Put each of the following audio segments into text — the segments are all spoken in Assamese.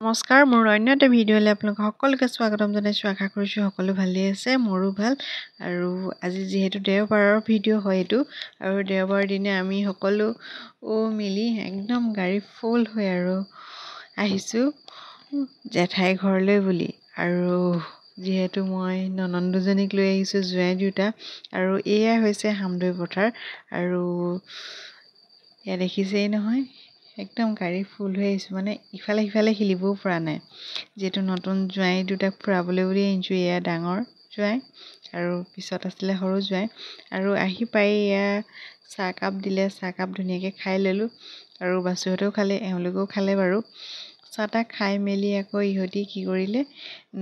নমস্কাৰ মোৰ অন্য এটা ভিডিঅ'লৈ আপোনালোক সকলোকে স্বাগতম জনাইছোঁ। আশা কৰিছোঁ সকলো ভালেই আছে, মোৰো ভাল। আৰু আজি যিহেতু দেওবাৰৰ ভিডিঅ' হয় এইটো, আৰু দেওবাৰ দিনে আমি সকলো মিলি একদম গাড়ী ফুল হৈ আৰু আহিছোঁ জেঠাই ঘৰলৈ বুলি। আৰু যিহেতু মই ননদ দুজনীক লৈ আহিছোঁ, জোঁৱাই দুটা, আৰু এয়াই হৈছে হামদৈ পথাৰ। আৰু এয়া দেখিছেই নহয়, একদম গাড়ী ফুল হৈ আহিছোঁ, মানে ইফালে সিফালে হিলিবও পৰা নাই। যিহেতু নতুন জোঁৱাই দুটাক ফুৰাবলৈ বুলি আনিছোঁ। এয়া ডাঙৰ জোঁৱাই আৰু পিছত আছিলে সৰু জোঁৱাই। আৰু আহি পাই এয়া চাহকাপ দিলে, চাহকাপ ধুনীয়াকৈ খাই ল'লোঁ। আৰু বাচুহঁতেও খালে, এওঁলোকেও খালে বাৰু। চাহ তাহ খাই মেলি আকৌ ইহঁতি কি কৰিলে,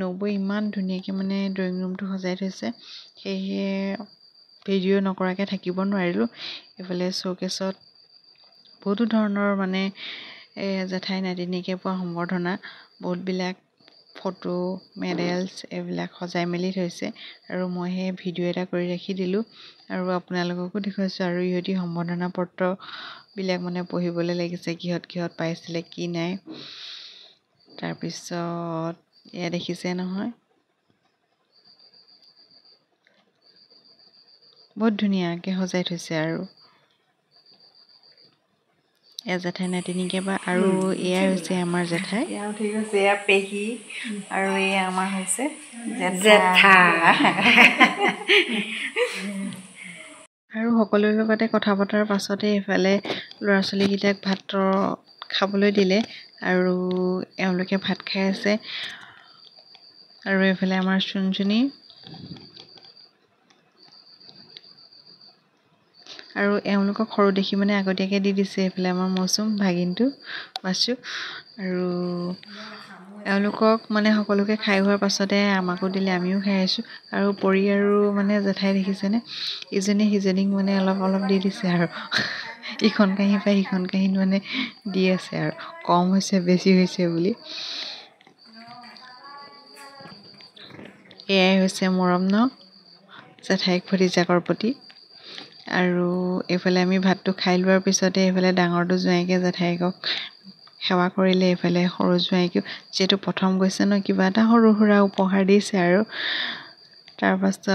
নবৌ ইমান ধুনীয়াকৈ মানে ড্ৰয়িং ৰুমটো সজাই থৈছে, সেয়েহে ভিডিঅ' নকৰাকৈ থাকিব নোৱাৰিলোঁ। এইফালে শ্ব'কেছত বহুতো ধৰণৰ মানে জেঠাই নাতিনীকে পোৱা সম্বৰ্ধনা, বহুতবিলাক ফটো, মেডেলছ এইবিলাক সজাই মেলি থৈছে। আৰু মই সেই ভিডিঅ' এটা কৰি ৰাখি দিলোঁ আৰু আপোনালোককো দেখুৱাইছোঁ। আৰু ইহঁতি সম্বৰ্ধনা পত্ৰবিলাক মানে পঢ়িবলৈ লাগিছে, কিহত কিহত পাইছিলে কি নাই। তাৰপিছত এয়া দেখিছে নহয়, বহুত ধুনীয়াকৈ সজাই থৈছে। আৰু এয়া জেঠাই নাতিনীকে বা, আৰু এয়াই হৈছে আমাৰ জেঠাই, এয়াও ঠিক আছে, এয়া পেহী, আৰু এয়া আমাৰ হৈছে জেঠা। আৰু সকলোৰে লগতে কথা পতাৰ পাছতে এইফালে ল'ৰা ছোৱালীকেইটাক ভাতৰ খাবলৈ দিলে, আৰু এওঁলোকে ভাত খাই আছে। আৰু এইফালে আমাৰ চুনচুনি, আৰু এওঁলোকক সৰু দেখি মানে আগতীয়াকৈ দি দিছে। এইফালে আমাৰ মৌচুম ভাগিনটো বাচু। আৰু এওঁলোকক মানে সকলোকে খাই হোৱাৰ পাছতে আমাকো দিলে, আমিও খাই আছোঁ। আৰু পৰি আৰু মানে জেঠাই দেখিছেনে, ইজনীয়ে সিজনীক মানে অলপ অলপ দি দিছে। আৰু ইখন কাঁহী পাই সিখন কাঁহীত মানে দি আছে, আৰু কম হৈছে বেছি হৈছে বুলি। এয়াই হৈছে মৰম ন জেঠাইক ভতিজাকৰ প্ৰতি। আৰু এইফালে আমি ভাতটো খাই লোৱাৰ পিছতে এইফালে ডাঙৰটো জোঁৱাইকে জেঠাইকক সেৱা কৰিলে। এইফালে সৰু জোঁৱাইকেও, যিহেতু প্ৰথম গৈছে ন, কিবা এটা সৰু সুৰা উপহাৰ দিছে। আৰু তাৰপাছত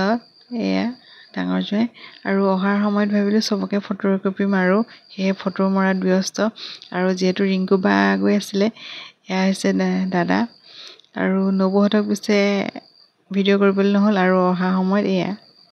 এয়া ডাঙৰ জোঁৱাই, আৰু অহাৰ সময়ত ভাবিলোঁ চবকে ফটো একপি মাৰোঁ, সেয়ে ফটো মৰাত ব্যস্ত। আৰু যিহেতু ৰিংকু বা গৈ আছিলে, এয়া হৈছে দাদা। আৰু নবৌহঁতক পিছে ভিডিঅ' কৰিবলৈ নহ'ল। আৰু অহা সময়ত এয়া